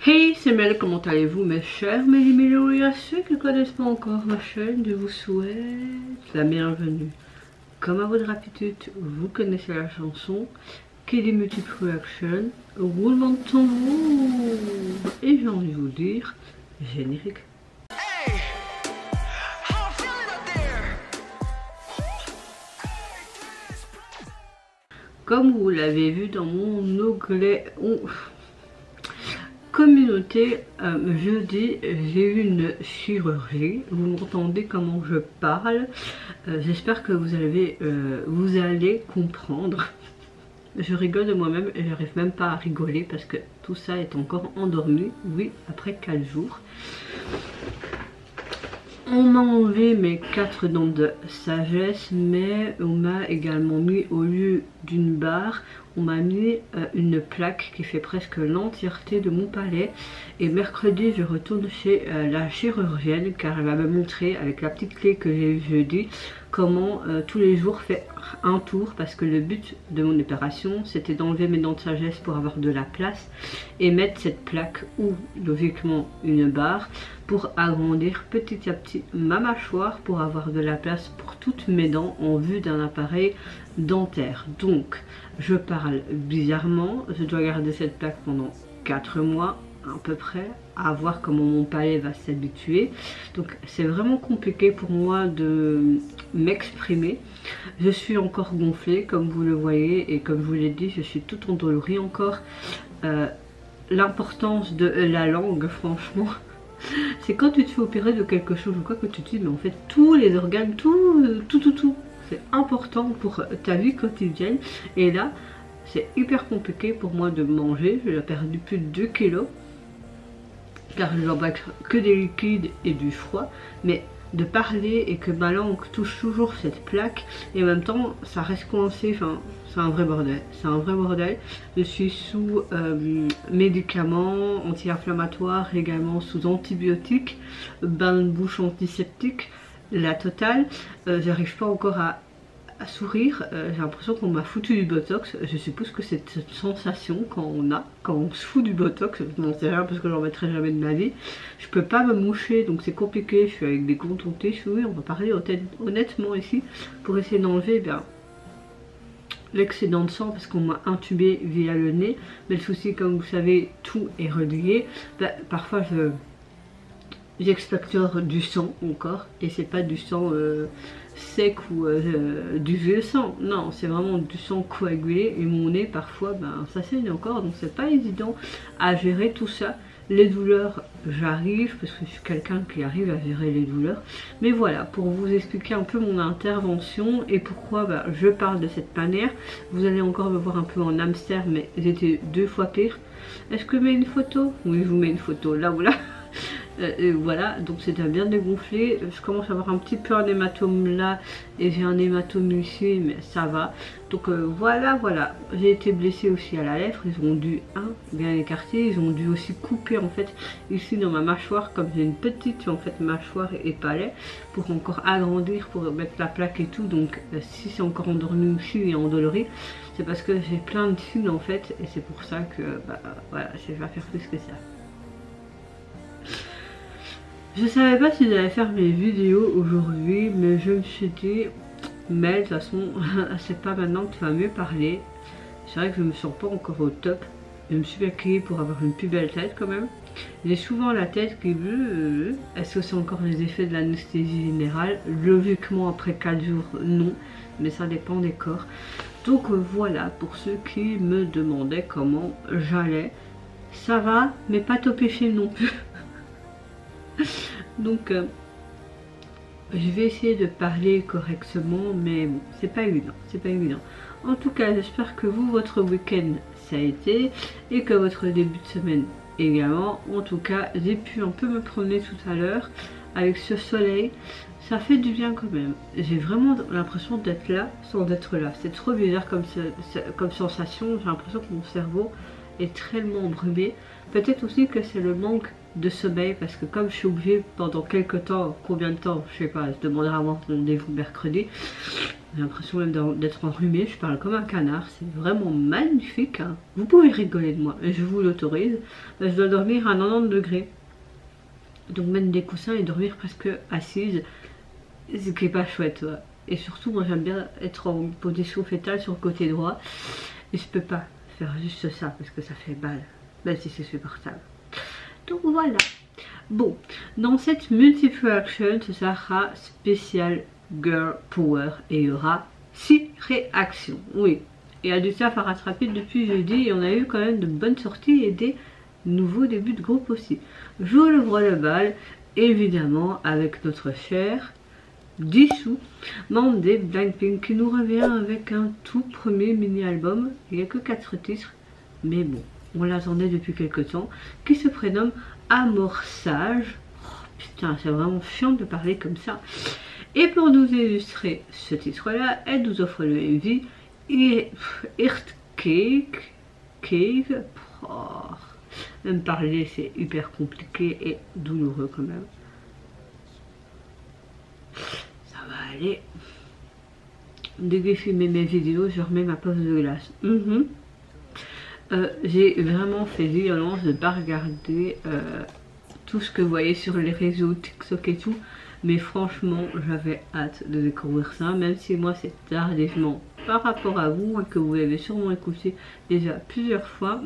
Hey, c'est Mel, comment allez-vous mes chers Méli-Mélo, et à ceux qui ne connaissent pas encore ma chaîne, je vous souhaite la bienvenue. Comme à votre habitude, vous connaissez la chanson qui est des multiples action, roulement de tambour, et j'ai envie de vous dire, générique. Comme vous l'avez vu dans mon onglet communauté, jeudi j'ai eu une chirurgie. Vous m'entendez comment je parle, j'espère que vous allez comprendre. Je rigole de moi-même et j'arrive même pas à rigoler parce que tout ça est encore endormi, oui, après 4 jours. On m'a enlevé mes 4 dents de sagesse, mais on m'a également mis, au lieu d'une barre, on m'a mis une plaque qui fait presque l'entièreté de mon palais. Et mercredi, je retourne chez la chirurgienne car elle va me montrer avec la petite clé que j'ai eu jeudi comment tous les jours faire un tour, parce que le but de mon opération c'était d'enlever mes dents de sagesse pour avoir de la place et mettre cette plaque ou logiquement une barre pour agrandir petit à petit ma mâchoire pour avoir de la place pour toutes mes dents en vue d'un appareil dentaire. Donc je parle bizarrement, je dois garder cette plaque pendant 4 mois à peu près, à voir comment mon palais va s'habituer. Donc c'est vraiment compliqué pour moi de m'exprimer. Je suis encore gonflée comme vous le voyez et comme je vous l'ai dit, je suis toute endolorie encore. L'importance de la langue, franchement, c'est quand tu te fais opérer de quelque chose ou quoi que tu te dis mais en fait tous les organes, tout c'est important pour ta vie quotidienne. Et là c'est hyper compliqué pour moi de manger. J'ai perdu plus de 2 kilos car je dois boire que des liquides et du froid, mais de parler et que ma langue touche toujours cette plaque et en même temps ça reste coincé, enfin c'est un vrai bordel, c'est un vrai bordel. Je suis sous médicaments anti-inflammatoires, également sous antibiotiques, bain de bouche antiseptique, la totale. J'arrive pas encore à sourire, j'ai l'impression qu'on m'a foutu du botox. Je suppose que c'est cette sensation quand on se fout du botox, je n'en sais rien parce que j'en mettrai jamais de ma vie. Je peux pas me moucher donc c'est compliqué, je suis avec des gants tontés, oui, on va parler honnêtement ici, pour essayer d'enlever l'excédent de sang parce qu'on m'a intubé via le nez. Mais le souci, comme vous savez, tout est relié. Parfois j'expectoire du sang encore et c'est pas du sang sec ou du vieux sang, non, c'est vraiment du sang coagulé et mon nez parfois ça saigne encore, donc c'est pas évident à gérer tout ça. Les douleurs, j'arrive parce que je suis quelqu'un qui arrive à gérer les douleurs, mais voilà, pour vous expliquer un peu mon intervention et pourquoi je parle de cette manière. Vous allez encore me voir un peu en hamster, mais j'étais 2 fois pire. Est-ce que je mets une photo? Oui, je vous mets une photo là ou là. Voilà, donc c'était bien dégonflé. Je commence à avoir un petit peu un hématome là et j'ai un hématome ici, mais ça va. Donc voilà, j'ai été blessée aussi à la lèvre. Ils ont dû bien écarter, ils ont dû aussi couper en fait ici dans ma mâchoire, comme j'ai une petite en fait mâchoire et palais, pour encore agrandir, pour mettre la plaque et tout. Donc si c'est encore endormi aussi et endolori, c'est parce que j'ai plein de signes en fait, et c'est pour ça que voilà, je vais pas faire plus que ça. Je savais pas si j'allais faire mes vidéos aujourd'hui, mais je me suis dit, mais de toute façon, c'est pas maintenant que tu vas mieux parler. C'est vrai que je me sens pas encore au top. Je me suis maquillée pour avoir une plus belle tête quand même. J'ai souvent la tête qui bleue. Est-ce que c'est encore les effets de l'anesthésie générale? Logiquement, après 4 jours, non. Mais ça dépend des corps. Donc voilà, pour ceux qui me demandaient comment j'allais. Ça va, mais pas topéché non plus. Donc je vais essayer de parler correctement, mais bon, c'est pas évident, c'est pas évident. En tout cas, j'espère que vous, votre week-end ça a été et que votre début de semaine également. En tout cas, j'ai pu un peu me promener tout à l'heure avec ce soleil, ça fait du bien quand même. J'ai vraiment l'impression d'être là sans être là. C'est trop bizarre comme sensation. J'ai l'impression que mon cerveau est tellement embrumé. Peut-être aussi que c'est le manque de sommeil parce que comme je suis obligée pendant quelques temps, combien de temps, je sais pas, je demanderai à avoir rendez-vous mercredi. J'ai l'impression même d'être enrhumée, je parle comme un canard, c'est vraiment magnifique. Hein. Vous pouvez rigoler de moi, je vous l'autorise. Je dois dormir à 90 degrés. Donc mettre des coussins et dormir presque assise, ce qui est pas chouette. Ouais. Et surtout, moi j'aime bien être en position fétale sur le côté droit. Et je peux pas faire juste ça parce que ça fait mal, même si c'est supportable. Donc voilà. Bon, dans cette multiple action, ce sera spécial Girl Power et il y aura 6 réactions. Oui, il y a du taf à rattraper depuis jeudi et on a eu quand même de bonnes sorties et des nouveaux débuts de groupe aussi. Je vous ouvre le bal, évidemment, avec notre cher Jisoo, membre des Blackpink, qui nous revient avec un tout premier mini-album. Il n'y a que 4 titres, mais bon, on l'attendait depuis quelques temps, qui se prénomme Amorçage. Oh, putain, c'est vraiment chiant de parler comme ça. Et pour nous illustrer ce titre-là, elle nous offre le MV Earthquake. Cave. Oh, même parler, c'est hyper compliqué et douloureux quand même. Ça va aller. Dès que j'ai filmé mes vidéos, je remets ma pause de glace. J'ai vraiment fait violence de ne pas regarder tout ce que vous voyez sur les réseaux, TikTok et tout. Mais franchement, j'avais hâte de découvrir ça, même si moi c'est tardivement par rapport à vous et que vous l'avez sûrement écouté déjà plusieurs fois.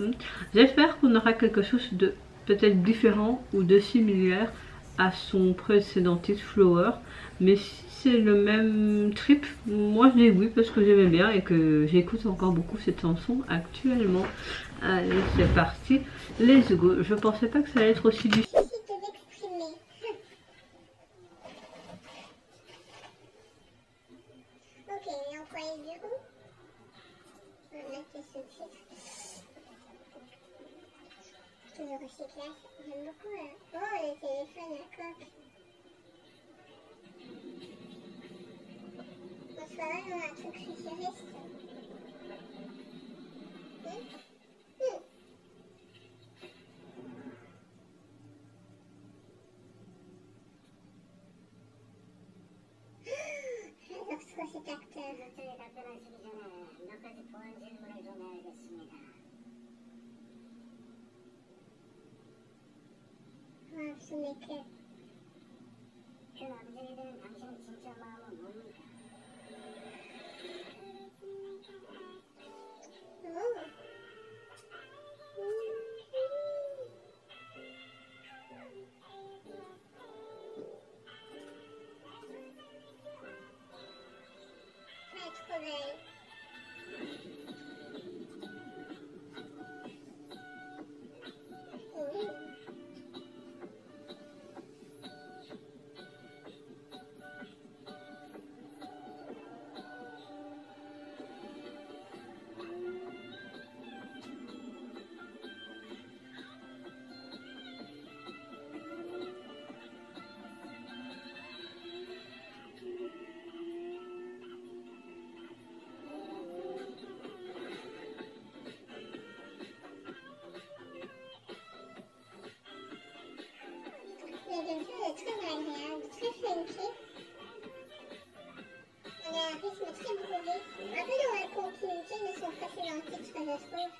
J'espère qu'on aura quelque chose de peut-être différent ou de similaire à son précédent titre Flower. Mais si c'est le même trip, moi je dis oui parce que j'aimais bien et que j'écoute encore beaucoup cette chanson actuellement. Allez, c'est parti, let's go. Je pensais pas que ça allait être aussi difficile. Le recyclage, j'aime beaucoup. Oh, le téléphone à coque. En ce moment, on a un truc futuriste. J'adore trop cet acteur. Ce make-up. Trop belle. Très agréable, très funky. On a un rythme très groovy, un peu dans la continuité de son précédent titre, je trouve.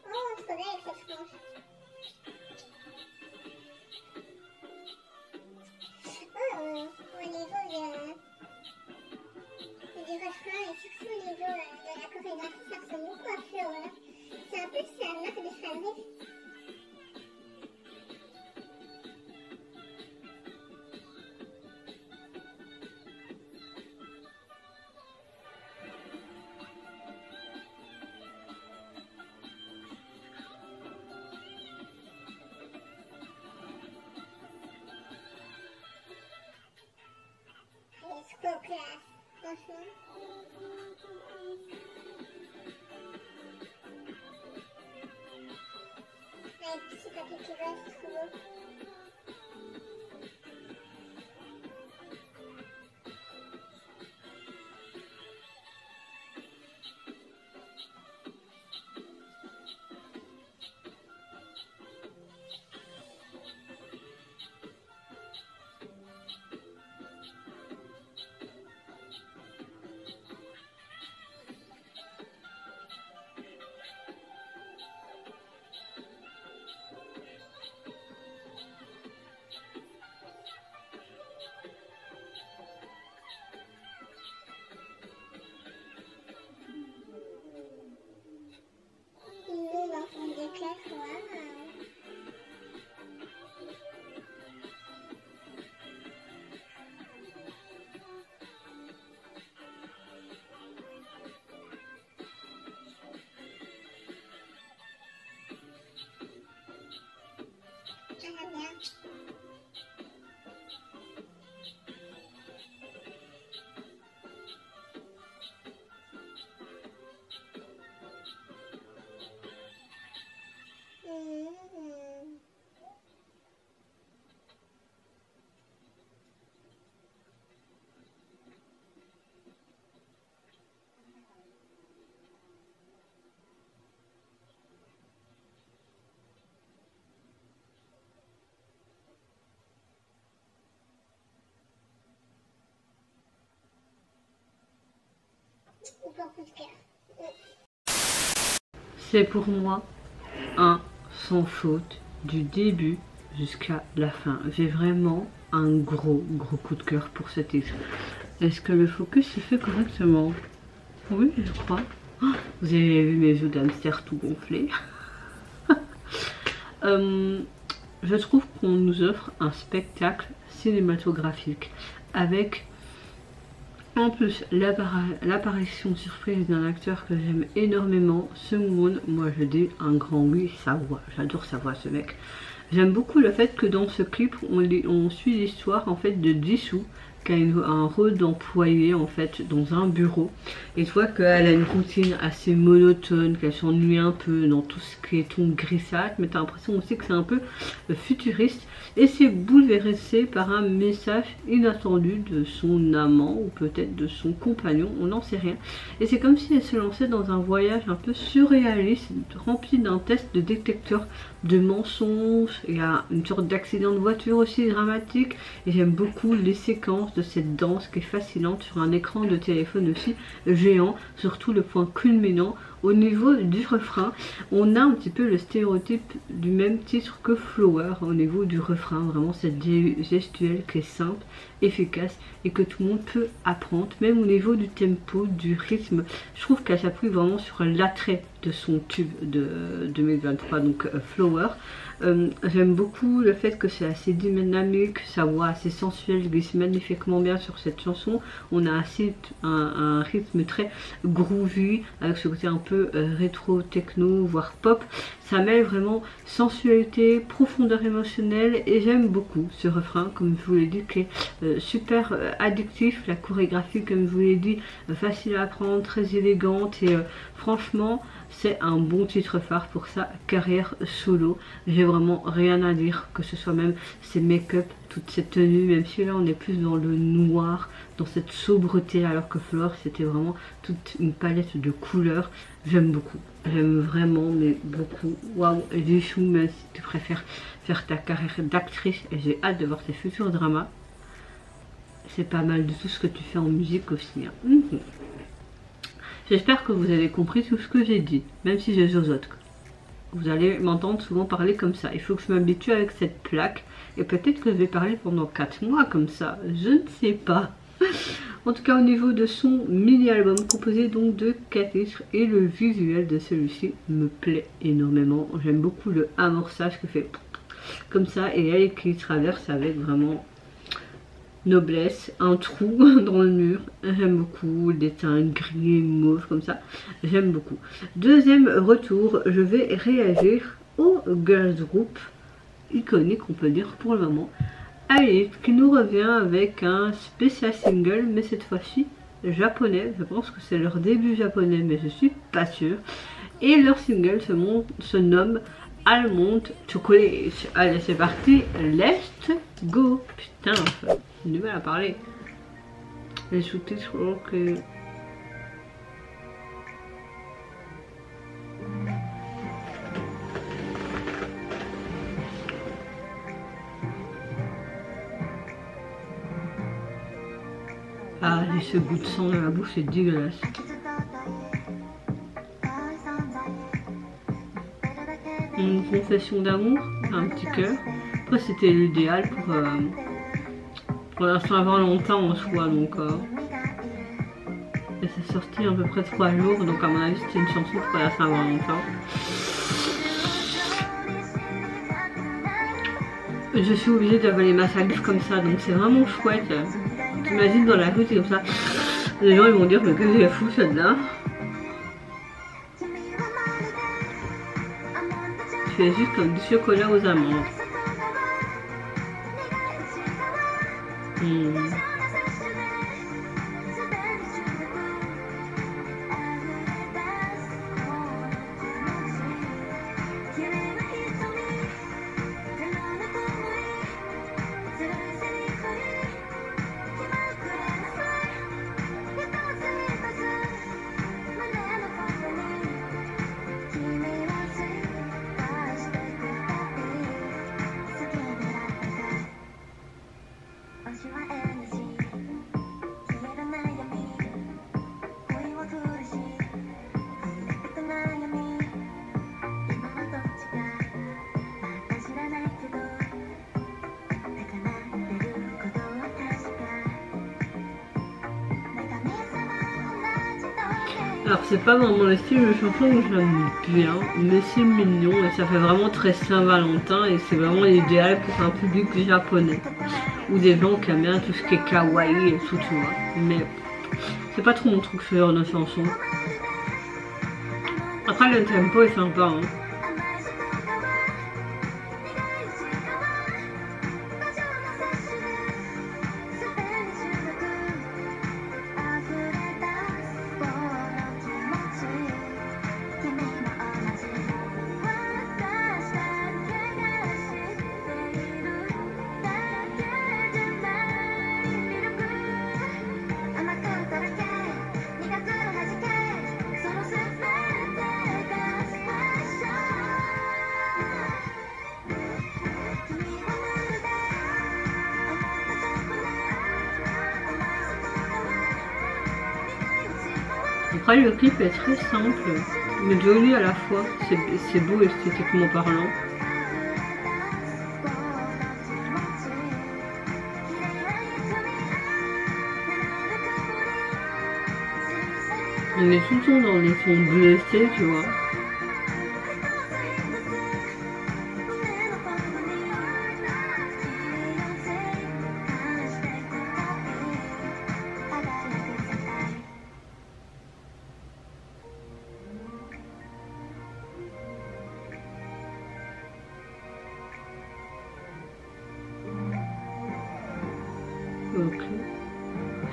Oh, trop belle cette frange. Oh, au niveau du refrain et surtout au niveau de la chorégraphie, ça ressemble beaucoup à Flower. C'est un peu sa marque de fabrique. Trop classe, franchement. Avec petit papier qui va, c'est trop beau. C'est pour moi un sans faute du début jusqu'à la fin. J'ai vraiment un gros coup de cœur pour ce titre. Est-ce que le focus se fait correctement? Oui, je crois. Oh, vous avez vu mes yeux d'hamster tout gonflés. Je trouve qu'on nous offre un spectacle cinématographique avec en plus l'apparition surprise d'un acteur que j'aime énormément, Seung-won. Moi je dis un grand oui, sa voix, j'adore sa voix ce mec. J'aime beaucoup le fait que dans ce clip on suit l'histoire en fait de Jisoo, qui a un rôle d'employé en fait dans un bureau, et tu vois qu'elle a une routine assez monotone, qu'elle s'ennuie un peu dans tout ce qui est ton grisâtre, mais t'as l'impression aussi que c'est un peu futuriste, et c'est bouleversé par un message inattendu de son amant ou peut-être de son compagnon, on n'en sait rien, et c'est comme si elle se lançait dans un voyage un peu surréaliste rempli d'un test de détecteur de mensonges. Il y a une sorte d'accident de voiture aussi dramatique, et j'aime beaucoup les séquences de cette danse qui est fascinante sur un écran de téléphone aussi géant, surtout le point culminant au niveau du refrain. On a un petit peu le stéréotype du même titre que Flower au niveau du refrain, vraiment cette gestuelle qui est simple, efficace et que tout le monde peut apprendre, même au niveau du tempo, du rythme. Je trouve qu'elle s'appuie vraiment sur l'attrait de son tube de 2023, donc Flower. J'aime beaucoup le fait que c'est assez dynamique, sa voix assez sensuelle glisse magnifiquement bien sur cette chanson. On a assez un rythme très groovy avec ce côté un peu rétro techno voire pop. Ça mêle vraiment sensualité, profondeur émotionnelle, et j'aime beaucoup ce refrain, comme je vous l'ai dit, qui est super addictif. La chorégraphie, comme je vous l'ai dit, facile à apprendre, très élégante, et franchement c'est un bon titre phare pour sa carrière solo. J'ai vraiment rien à dire, que ce soit même ses make-up, toute cette tenue, même si là on est plus dans le noir, dans cette sobriété, alors que Flore c'était vraiment toute une palette de couleurs. J'aime beaucoup, j'aime vraiment, mais beaucoup. Waouh, Jisoo, même si tu préfères faire ta carrière d'actrice, et j'ai hâte de voir tes futurs dramas, c'est pas mal de tout ce que tu fais en musique aussi, hein. J'espère que vous avez compris tout ce que j'ai dit, même si je zozote. Vous allez m'entendre souvent parler comme ça. Il faut que je m'habitue avec cette plaque, et peut-être que je vais parler pendant 4 mois comme ça, je ne sais pas. En tout cas, au niveau de son mini-album composé donc de 4 titres, et le visuel de celui-ci me plaît énormément. J'aime beaucoup le amorçage que fait comme ça, et elle qui traverse avec vraiment noblesse, un trou dans le mur. J'aime beaucoup les teintes gris et mauve comme ça, j'aime beaucoup. Deuxième retour, je vais réagir au girls group iconique, on peut dire pour le moment, Alice, qui nous revient avec un spécial single, mais cette fois-ci japonais. Je pense que c'est leur début japonais, mais je suis pas sûre. Et leur single se nomme Almond Chocolate. Allez, c'est parti, let's go. Putain, j'ai du mal à parler. Les sous-titres, ok. Ah, j'ai ce goût de sang dans la bouche, c'est dégueulasse. Une confession d'amour, un petit cœur. Après, c'était l'idéal pour la Saint-Valentin en soi, donc. Et c'est sorti à peu près 3 jours, donc à mon avis, c'était une chanson pour la Saint-Valentin. je suis obligée d'avaler ma salive comme ça, donc c'est vraiment chouette. T'imagines dans la rue, c'est comme ça. Les gens ils vont dire mais que j'ai fou celle-là. Je fais juste comme du chocolat aux amandes. Alors c'est pas vraiment le style de chanson que j'aime bien, mais c'est mignon et ça fait vraiment très Saint-Valentin et c'est vraiment idéal pour un public japonais ou des gens qui aiment bien tout ce qui est kawaii et tout, tu vois. Mais c'est pas trop mon truc ce genre de chanson. Après le tempo est sympa, hein. Après le clip est très simple, mais joli à la fois, c'est beau esthétiquement parlant. On est tout le temps dans les sons blessés, tu vois. Ok.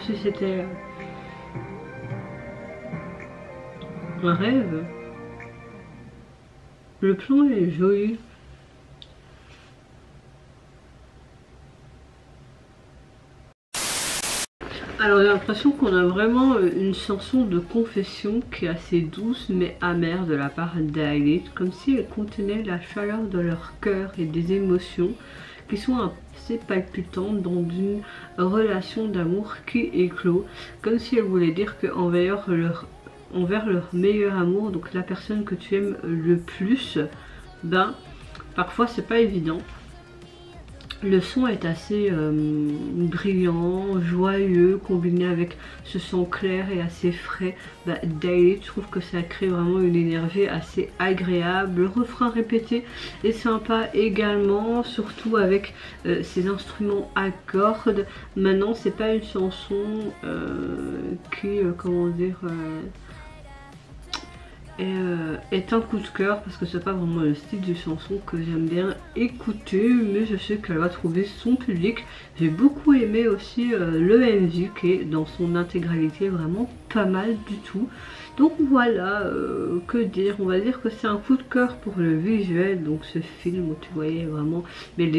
Si c'était un rêve. Le plan est joli. Alors j'ai l'impression qu'on a vraiment une chanson de confession qui est assez douce mais amère de la part d'Ailey, comme si elle contenait la chaleur de leur cœur et des émotions qui sont assez palpitantes dans une relation d'amour qui éclot, comme si elle voulait dire qu'envers leur meilleur amour, donc la personne que tu aimes le plus, ben parfois c'est pas évident. Le son est assez brillant, joyeux, combiné avec ce son clair et assez frais d'Ailey. Je trouve que ça crée vraiment une énergie assez agréable. Le refrain répété est sympa également, surtout avec ces instruments à cordes. Maintenant, c'est pas une chanson qui, comment dire... est un coup de cœur parce que c'est pas vraiment le style de chanson que j'aime bien écouter, mais je sais qu'elle va trouver son public. J'ai beaucoup aimé aussi le MV qui est dans son intégralité vraiment pas mal du tout. Donc voilà, que dire, on va dire que c'est un coup de cœur pour le visuel, donc ce film où tu voyais vraiment les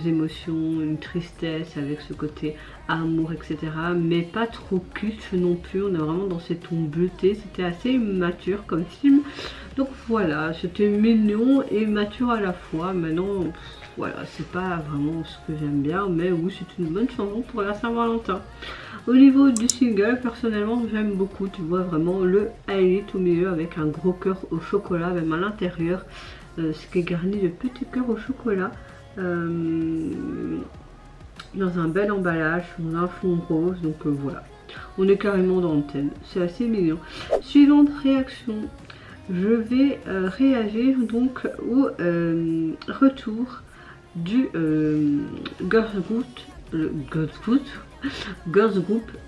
émotions, une tristesse avec ce côté amour, etc. Mais pas trop culte non plus, on est vraiment dans ces tons bleutés, c'était assez mature comme film. Donc voilà, c'était mignon et mature à la fois. Maintenant, voilà, c'est pas vraiment ce que j'aime bien, mais oui, c'est une bonne chanson pour la Saint-Valentin. Au niveau du single, personnellement, j'aime beaucoup, tu vois vraiment le highlight au milieu avec un gros cœur au chocolat, même à l'intérieur, ce qui est garni de petits cœurs au chocolat. Dans un bel emballage, dans un fond rose, donc voilà. On est carrément dans le thème, c'est assez mignon. Suivante réaction. Je vais réagir donc au retour du Girls Group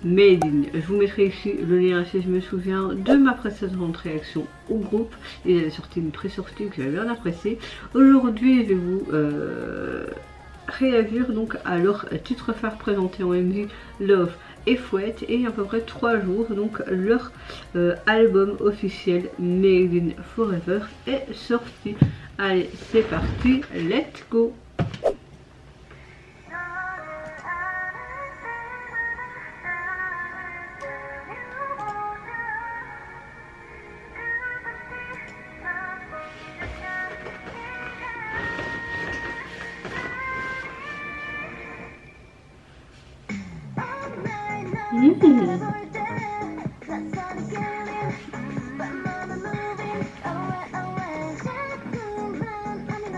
Made In. Je vous mettrai ici le lien si je me souviens de ma précédente réaction au groupe. Il a sorti une pré-sortie que j'avais bien appréciée. Aujourd'hui je vais vous réagir donc à leur titre phare présenté en MV Love et Fouette, et à peu près 3 jours donc leur album officiel Made In Forever est sorti. Allez, c'est parti, let's go.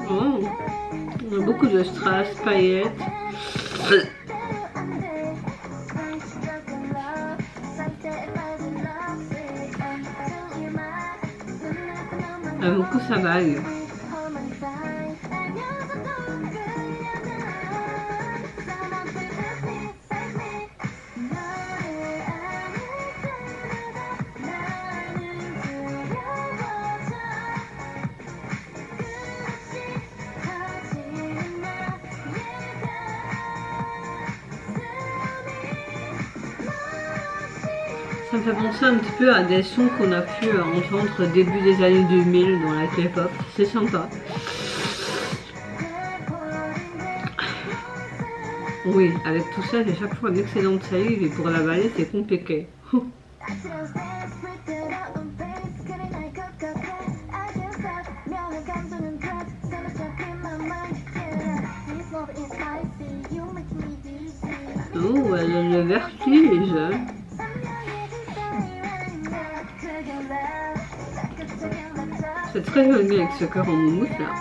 Oh, on a beaucoup de strass, paillettes. Beaucoup ça vague. Ça me fait penser un petit peu à des sons qu'on a pu entendre début des années 2000 dans la K-pop. C'est sympa. Oui, avec tout ça, j'ai chaque fois un excellent de salive et pour l'avaler, c'est compliqué. Oh, elle a le vertige. C'est très joli avec ce cœur en moumoute là.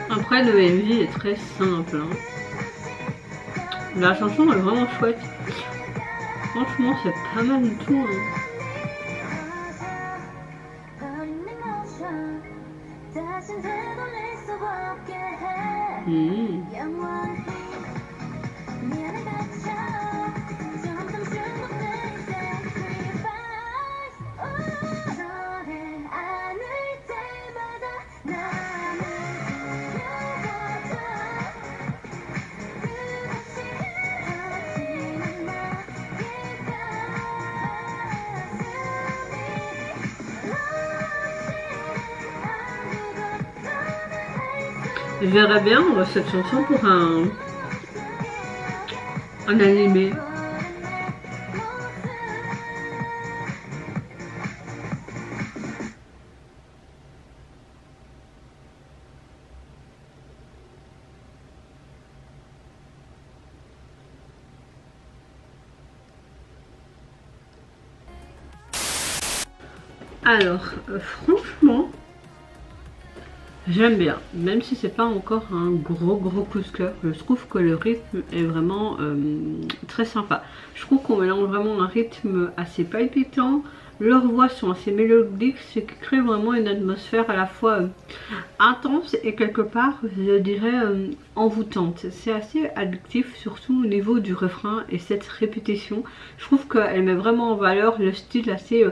Après le MV est très simple, hein. La chanson est vraiment chouette. Franchement c'est pas mal du tout, hein. Je verrais bien cette chanson pour un animé. Alors, franchement, j'aime bien, même si c'est pas encore un gros coup de cœur. Je trouve que le rythme est vraiment très sympa. Je trouve qu'on mélange vraiment un rythme assez palpitant. Leurs voix sont assez mélodiques, ce qui crée vraiment une atmosphère à la fois intense et quelque part, je dirais, envoûtante. C'est assez addictif, surtout au niveau du refrain et cette répétition. Je trouve qu'elle met vraiment en valeur le style assez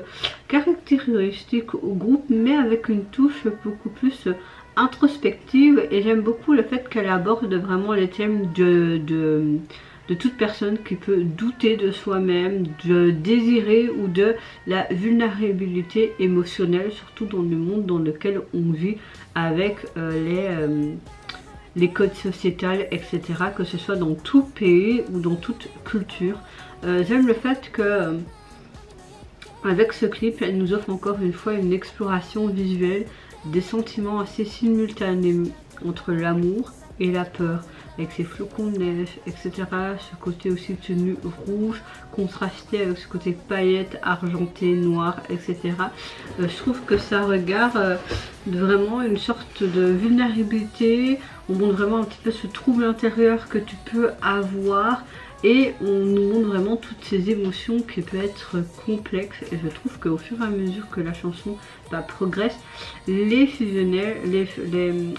caractéristique au groupe, mais avec une touche beaucoup plus introspective, et j'aime beaucoup le fait qu'elle aborde vraiment les thèmes de toute personne qui peut douter de soi-même, de désirer ou de la vulnérabilité émotionnelle, surtout dans le monde dans lequel on vit avec les codes sociétals, etc., que ce soit dans tout pays ou dans toute culture. J'aime le fait que avec ce clip, elle nous offre encore une fois une exploration visuelle des sentiments assez simultanés entre l'amour, et la peur, avec ses flocons de neige, etc. Ce côté aussi tenue rouge, contrasté avec ce côté paillettes, argenté, noir, etc. Je trouve que ça regarde vraiment une sorte de vulnérabilité. On montre vraiment un petit peu ce trouble intérieur que tu peux avoir. Et on nous montre vraiment toutes ces émotions qui peuvent être complexes. Et je trouve qu'au fur et à mesure que la chanson progresse, les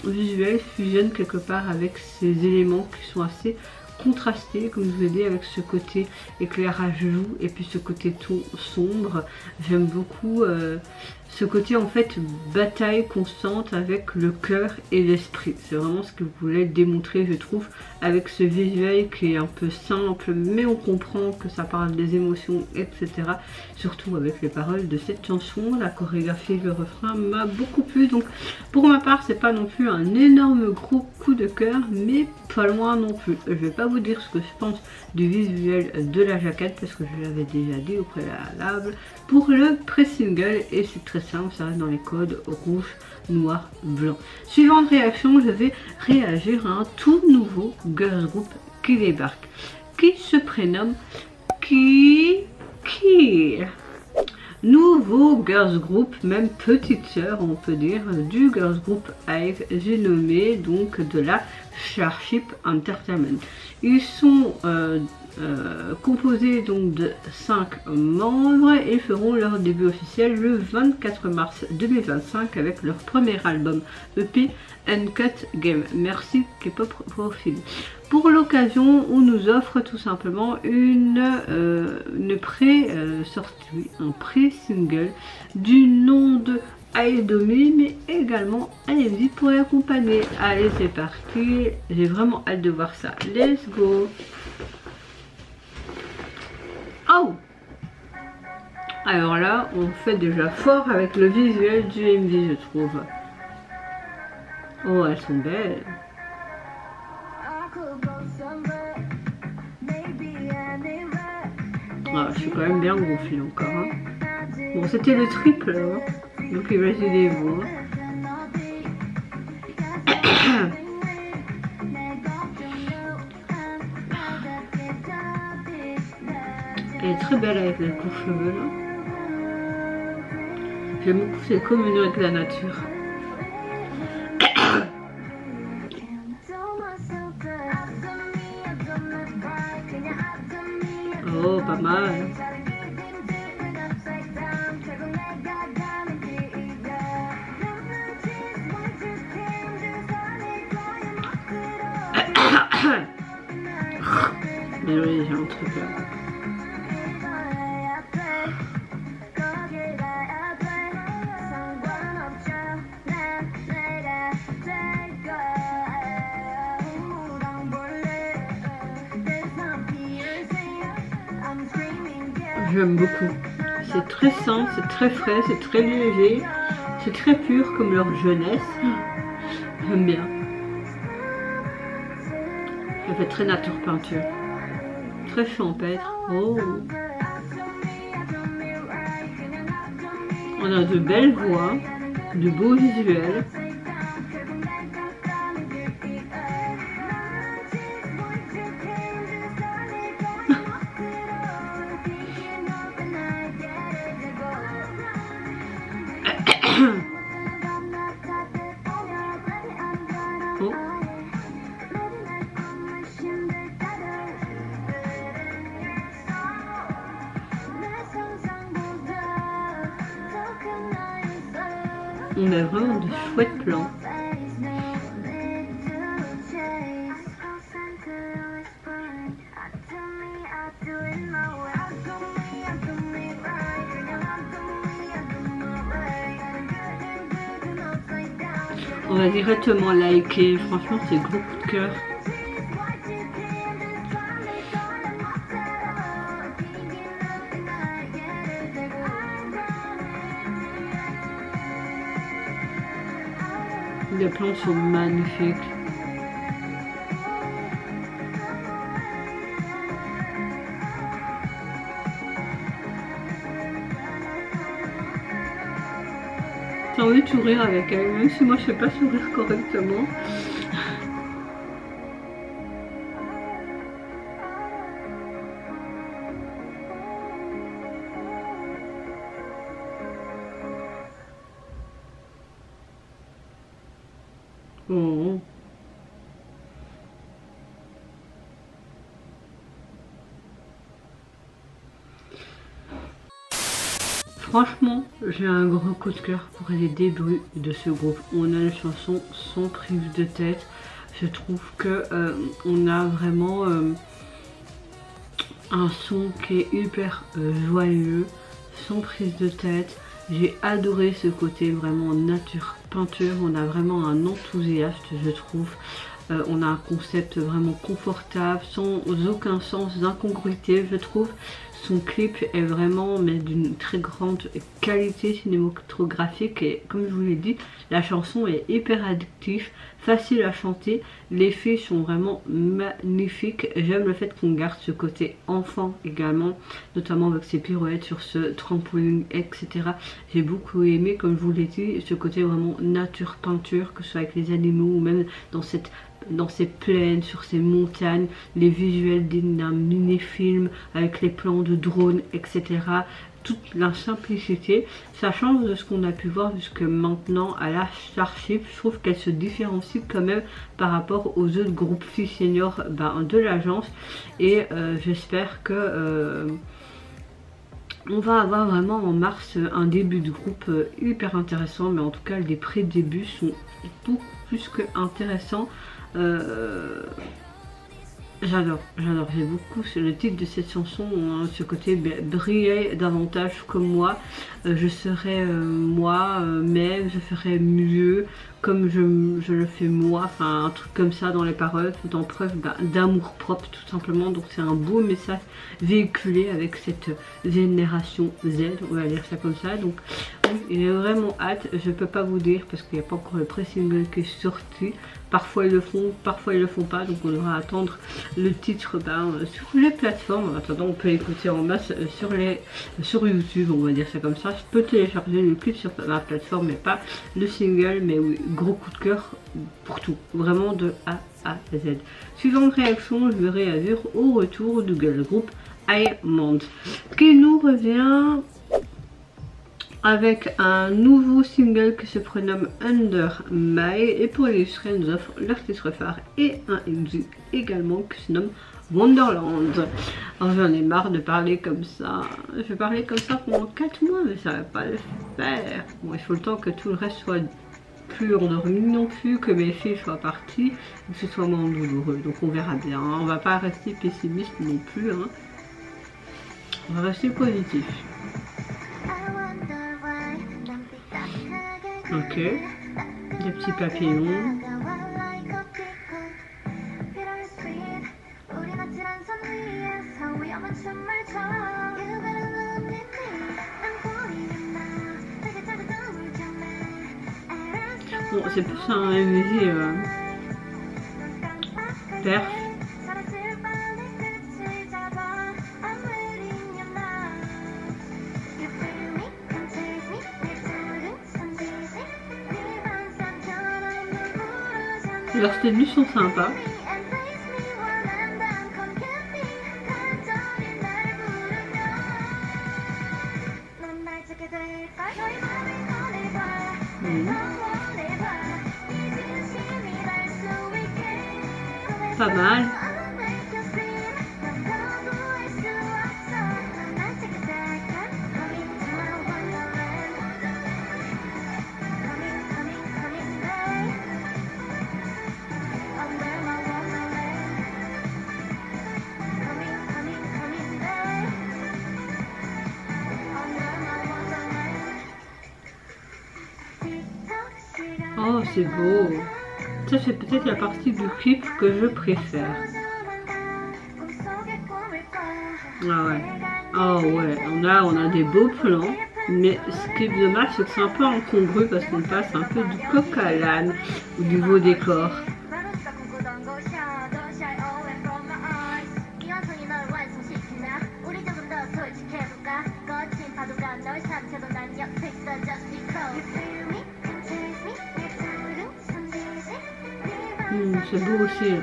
visuels fusionnent quelque part avec ces éléments qui sont assez contrastés, comme je vous ai dit, avec ce côté éclairage joue et puis ce côté ton sombre. J'aime beaucoup ce côté en fait bataille constante avec le cœur et l'esprit. C'est vraiment ce que vous voulez démontrer, je trouve, avec ce visuel qui est un peu simple, mais on comprend que ça parle des émotions, etc. Surtout avec les paroles de cette chanson. La chorégraphie, le refrain m'a beaucoup plu. Donc pour ma part, c'est pas non plus un énorme gros coup de cœur, mais pas loin non plus. Je vais pas vous dire ce que je pense du visuel de la jaquette parce que je l'avais déjà dit au préalable pour le pré-single, et c'est très simple, ça reste dans les codes rouge, noir, blanc. Suivante réaction, je vais réagir à un tout nouveau girls group qui débarque, qui se prénomme Key. Nouveau girls group, même petite sœur on peut dire, du girls group Hive, j'ai nommé donc de la Starship Entertainment. Ils sont composés donc de 5 membres et feront leur début officiel le 24 mars 2025 avec leur premier album EP Uncut Game. Merci K-pop Profil. Pour l'occasion, on nous offre tout simplement une pré-sortie, un pré-single du nom de Aidomi, mais également Allez-y pour l'accompagner. Allez, c'est parti, j'ai vraiment hâte de voir ça. Let's go. Oh, alors là, on fait déjà fort avec le visuel du MV, je trouve. Oh, elles sont belles. Ah, je suis quand même bien gonflée encore. Hein. Bon, c'était le triple, hein. Donc imaginez-vous. Elle est très belle avec les coups-cheveux là. J'aime beaucoup cette communion avec la nature. Oh, pas mal. Désolée, j'ai un truc là. J'aime beaucoup. C'est très simple, c'est très frais, c'est très léger, c'est très pur comme leur jeunesse. J'aime bien. Ça fait très nature peinture. Très champêtre. Oh. On a de belles voix, de beaux visuels. Oh. On a vraiment de chouettes plans. On va directement liker, franchement c'est gros coup de cœur. Les plans sont magnifiques. J'ai envie de sourire avec elle, même si moi je sais pas sourire correctement. Oh. Franchement, j'ai un gros coup de cœur pour les débuts de ce groupe. On a une chanson sans prise de tête. Je trouve que on a vraiment un son qui est hyper joyeux, sans prise de tête. J'ai adoré ce côté vraiment nature peinture. On a vraiment un enthousiaste, je trouve. On a un concept vraiment confortable, sans aucun sens d'incongruité, je trouve. Son clip est vraiment d'une très grande qualité cinématographique et comme je vous l'ai dit, la chanson est hyper addictive, facile à chanter, les filles sont vraiment magnifiques. J'aime le fait qu'on garde ce côté enfant également, notamment avec ses pirouettes sur ce trampoline, etc. J'ai beaucoup aimé, comme je vous l'ai dit, ce côté vraiment nature peinture, que ce soit avec les animaux ou même dans ces plaines, sur ces montagnes, les visuels d'un mini-film avec les plans de drone, etc. Toute la simplicité, ça change de ce qu'on a pu voir jusque maintenant à la Starship. Je trouve qu'elle se différencie quand même par rapport aux autres groupes filles seniors de l'agence et j'espère que on va avoir vraiment en mars un début de groupe hyper intéressant, mais en tout cas les pré-débuts sont beaucoup plus que intéressants. J'adore, j'ai beaucoup le titre de cette chanson, hein, ce côté briller davantage comme moi, je serai moi, mais je ferai mieux comme je le fais moi, enfin un truc comme ça dans les paroles, tout en preuve d'amour propre tout simplement. Donc c'est un beau message véhiculé avec cette génération Z, on va dire ça comme ça. Donc j'ai vraiment hâte, je peux pas vous dire parce qu'il n'y a pas encore le pré-single qui est sorti. Parfois ils le font, parfois ils le font pas, donc on devra attendre le titre sur les plateformes. En attendant, on peut l'écouter en masse sur YouTube, on va dire ça comme ça. Je peux télécharger le clip sur ma plateforme, mais pas le single. Mais oui, gros coup de cœur pour tout, vraiment de A à Z. Suivante réaction, je vais réagir au retour du girl group Diamond, qui nous revient avec un nouveau single qui se prénomme Under My, et pour illustrer nous offre leur titre phare et un MV également qui se nomme Wonderland. Alors j'en ai marre de parler comme ça, je vais parler comme ça pendant 4 mois mais ça va pas le faire. Bon, il faut le temps que tout le reste soit plus endormi non plus, que mes filles soient parties, que ce soit moins douloureux, donc on verra bien, hein. On va pas rester pessimiste non plus, hein. On va rester positif. Ok, des petits papillons. Bon, c'est plus un MV perf. Leurs tenues sont sympas. Pas mal. Oh, c'est beau. Ça, c'est peut-être la partie du clip que je préfère. Ah ouais. Oh ouais, on a des beaux plans. Mais ce qui est dommage, c'est que c'est un peu incongru parce qu'on passe un peu du coq à l'âne au niveau décor. C'est beau aussi.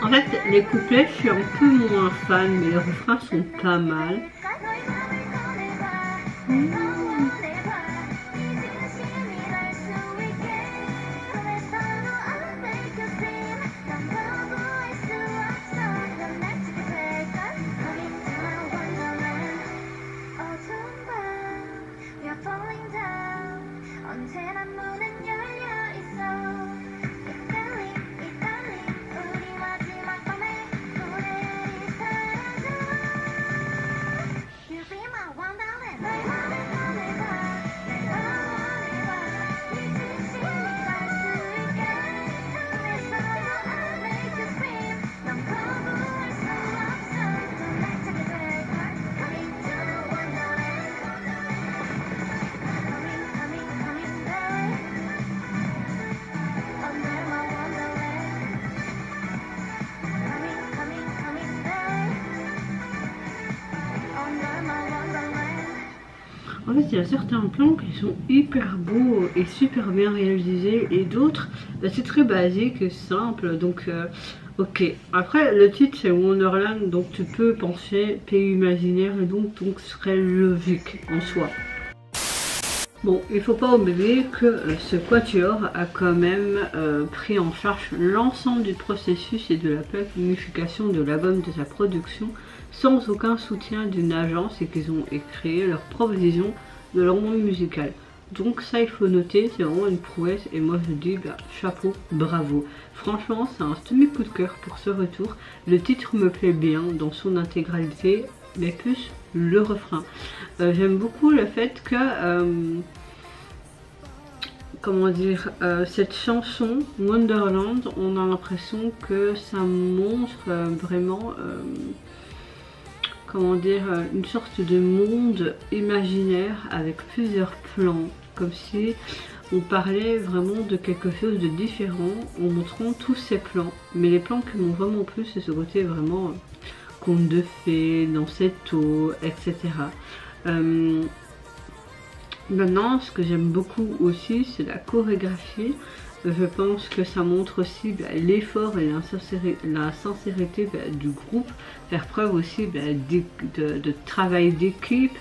En fait, les couplets, je suis un peu moins fan, mais les refrains sont pas mal. En fait, il y a certains plans qui sont hyper beaux et super bien réalisés, et d'autres, bah, c'est très basique et simple. Donc, ok. Après, le titre c'est Wonderland, donc tu peux penser pays imaginaire, et donc ce serait logique en soi. Bon, il faut pas oublier que ce quatuor a quand même pris en charge l'ensemble du processus et de la planification de l'album, de sa production, sans aucun soutien d'une agence, et qu'ils ont créé leur propre vision de leur monde musical. Donc ça, il faut noter, c'est vraiment une prouesse, et moi je dis bah, chapeau, bravo. Franchement, c'est un semi-coup de cœur pour ce retour. Le titre me plaît bien dans son intégralité, mais plus le refrain. J'aime beaucoup le fait que comment dire, cette chanson Wonderland, on a l'impression que ça montre vraiment comment dire, une sorte de monde imaginaire avec plusieurs plans, comme si on parlait vraiment de quelque chose de différent en montrant tous ces plans. Mais les plans qui m'ont vraiment plu, c'est ce côté vraiment conte de fées, dans cette eau, etc. Maintenant, ce que j'aime beaucoup aussi, c'est la chorégraphie. Je pense que ça montre aussi l'effort et la sincérité du groupe, faire preuve aussi de travail d'équipe.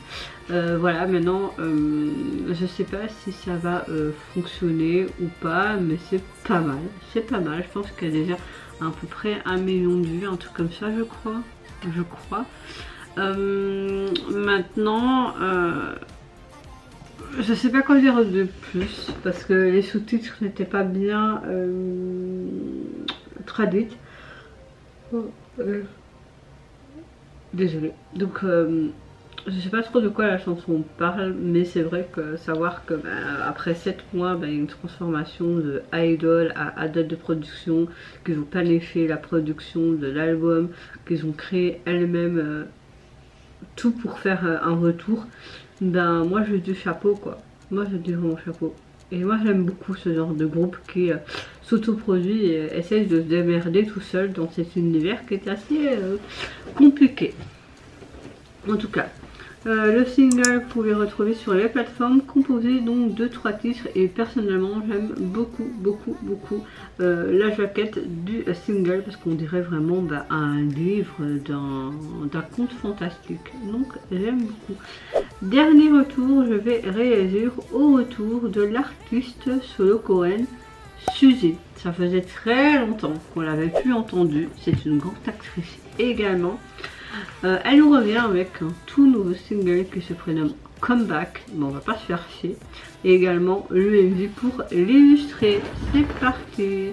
Voilà, maintenant, je sais pas si ça va fonctionner ou pas, mais c'est pas mal. C'est pas mal, je pense qu'il y a déjà à peu près 1 million de vues, un truc comme ça, je crois. Maintenant, je sais pas quoi dire de plus, parce que les sous-titres n'étaient pas bien traduits. Désolée. Donc je sais pas trop de quoi la chanson parle, mais c'est vrai que savoir que après 7 mois, il y a une transformation de idol à date de production, qu'ils ont planifié la production de l'album, qu'ils ont créé elles-mêmes tout pour faire un retour, moi je dis chapeau quoi. Moi je dis vraiment chapeau. Et moi j'aime beaucoup ce genre de groupe qui s'autoproduit et essaye de se démerder tout seul dans cet univers qui est assez compliqué. En tout cas, le single vous pouvez retrouver sur les plateformes, composé donc de 3 titres, et personnellement j'aime beaucoup la jaquette du single, parce qu'on dirait vraiment un livre d'un conte fantastique, donc j'aime beaucoup. Dernier retour, je vais réagir au retour de l'artiste solo coréenne Suzy. Ça faisait très longtemps qu'on l'avait plus entendue, c'est une grande actrice également. Elle nous revient avec un tout nouveau single qui se prénomme Comeback, mais on va pas se faire chier. Et également le MV pour l'illustrer. C'est parti.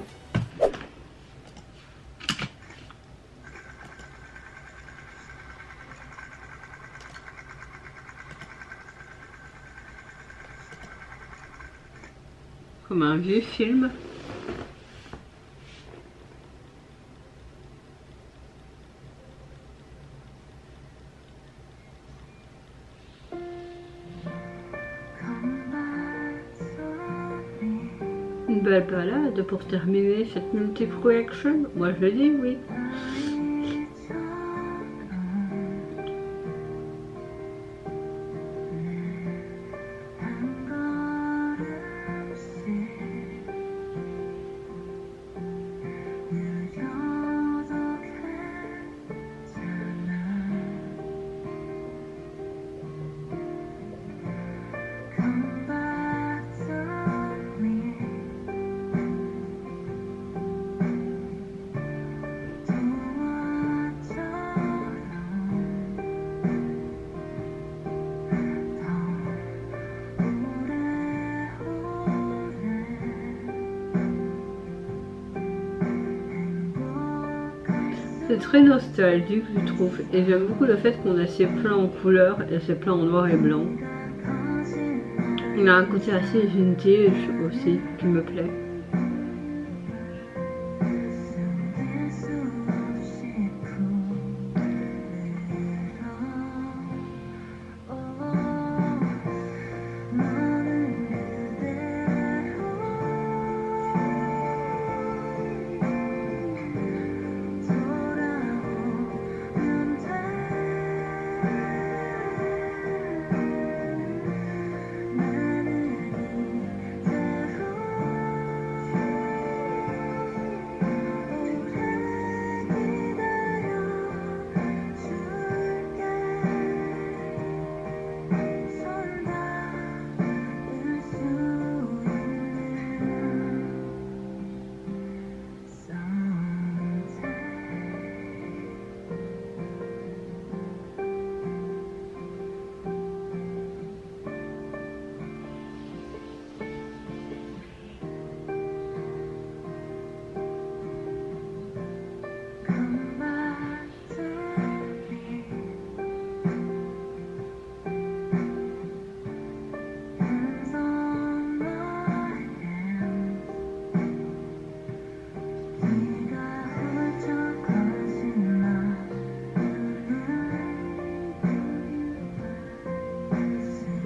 Comme un vieux film. Une belle balade pour terminer cette multi-collection. Moi je dis oui. c'est très nostalgique je trouve. Et j'aime beaucoup le fait qu'on a ces plans en couleur et ces plans en noir et blanc. Il a un côté assez vintage aussi qui me plaît.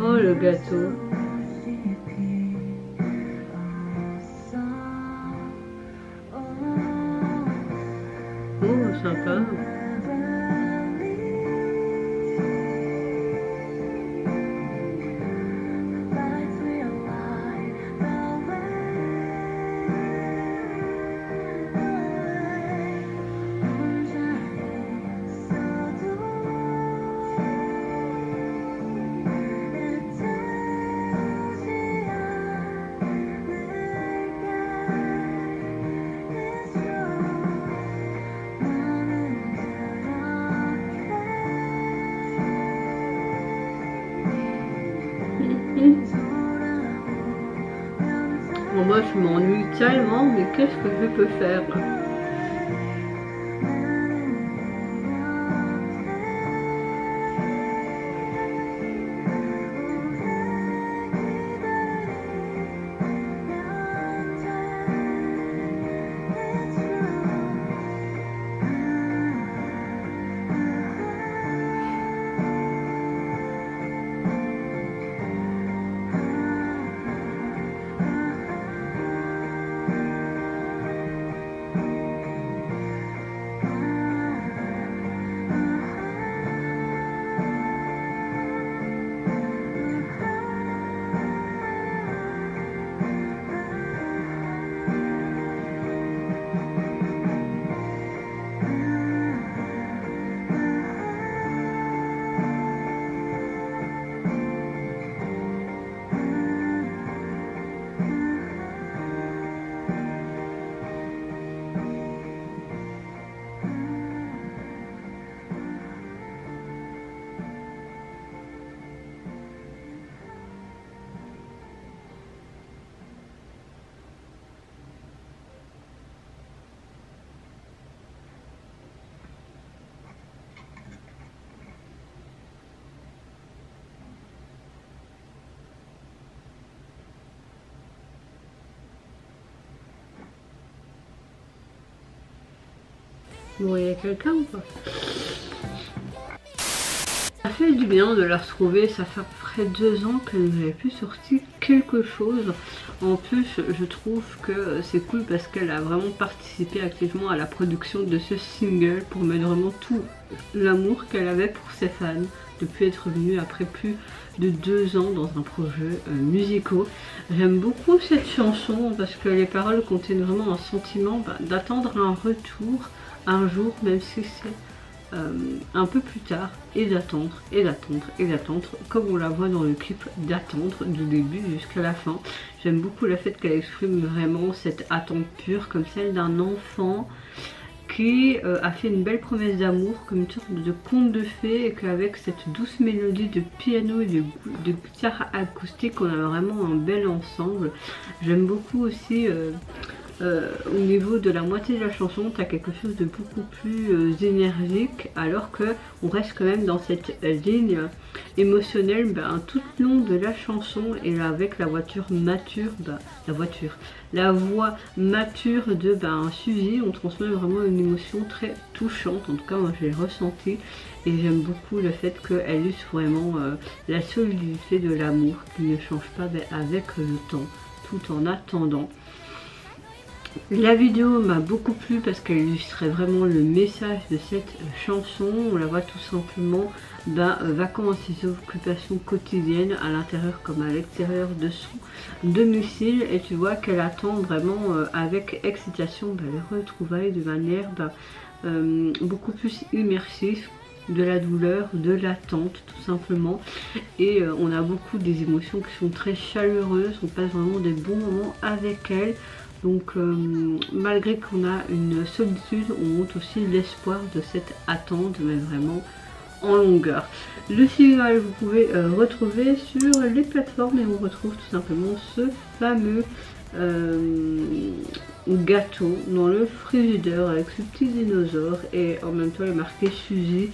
Oh le gâteau. Oh sympa. Bon, moi je m'ennuie tellement, mais qu'est-ce que je peux faire? Bon, il y a quelqu'un ou pas? Ça fait du bien de la retrouver, ça ferait 2 ans qu'elle n'avait plus sorti quelque chose. En plus, je trouve que c'est cool parce qu'elle a vraiment participé activement à la production de ce single pour mettre vraiment tout l'amour qu'elle avait pour ses fans depuis être venue après plus de 2 ans dans un projet musical. J'aime beaucoup cette chanson parce que les paroles contiennent vraiment un sentiment d'attendre un retour un jour, même si c'est un peu plus tard, et d'attendre, et d'attendre, et d'attendre, comme on la voit dans le clip, d'attendre du début jusqu'à la fin. J'aime beaucoup le fait qu'elle exprime vraiment cette attente pure, comme celle d'un enfant qui a fait une belle promesse d'amour, comme une sorte de conte de fées, et qu'avec cette douce mélodie de piano et de guitare acoustique, on a vraiment un bel ensemble. J'aime beaucoup aussi au niveau de la moitié de la chanson, tu as quelque chose de beaucoup plus énergique, alors que on reste quand même dans cette ligne émotionnelle tout le long de la chanson. Et là, avec la voiture mature, la voix mature de Suzy, on transmet vraiment une émotion très touchante. En tout cas, moi je l'ai ressenti et j'aime beaucoup le fait qu'elle use vraiment la solidité de l'amour qui ne change pas avec le temps, tout en attendant. La vidéo m'a beaucoup plu parce qu'elle illustrait vraiment le message de cette chanson. On la voit tout simplement vaquant à ses occupations quotidiennes à l'intérieur comme à l'extérieur de son domicile, et tu vois qu'elle attend vraiment avec excitation les retrouvailles de manière beaucoup plus immersive, de la douleur, de l'attente tout simplement. Et on a beaucoup des émotions qui sont très chaleureuses, on passe vraiment des bons moments avec elle. Donc malgré qu'on a une solitude, on montre aussi l'espoir de cette attente, mais vraiment en longueur. Le single vous pouvez retrouver sur les plateformes, et on retrouve tout simplement ce fameux gâteau dans le frigidaire avec ce petit dinosaure, et en même temps il est marqué Suzy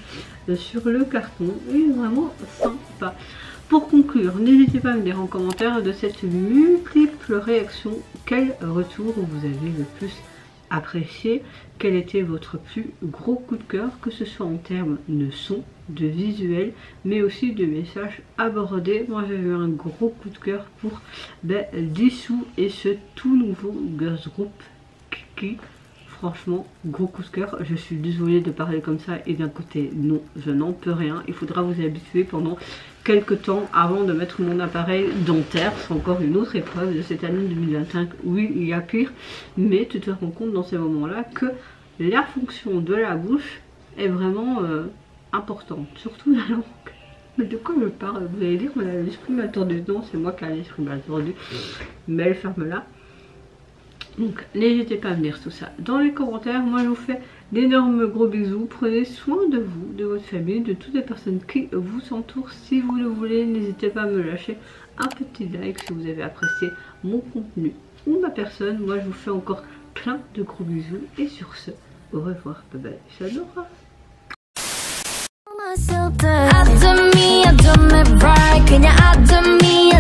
sur le carton. Il est vraiment sympa. Pour conclure, n'hésitez pas à me dire en commentaire de cette multiple réaction quel retour vous avez le plus apprécié, quel était votre plus gros coup de cœur, que ce soit en termes de son, de visuel, mais aussi de messages abordés. Moi j'ai eu un gros coup de cœur pour Dissous et ce tout nouveau girls group Kiki. Franchement, gros coup de cœur. Je suis désolée de parler comme ça, et d'un côté non, je n'en peux rien. Il faudra vous habituer pendant quelques temps avant de mettre mon appareil dentaire. C'est encore une autre épreuve de cette année 2025. Oui, il y a pire, mais tu te rends compte dans ces moments là que la fonction de la bouche est vraiment importante, surtout la langue. Mais de quoi je parle? Vous allez dire qu'on a l'esprit mal tordu. Non, c'est moi qui ai l'esprit mal tordu, mais elle ferme là. Donc n'hésitez pas à me dire tout ça dans les commentaires. Moi je vous fais d'énormes gros bisous. Prenez soin de vous, de votre famille, de toutes les personnes qui vous entourent. Si vous le voulez, n'hésitez pas à me lâcher un petit like si vous avez apprécié mon contenu ou ma personne. Moi je vous fais encore plein de gros bisous, et sur ce, au revoir, bye bye, j'adore. I do me right, 그냥 I do me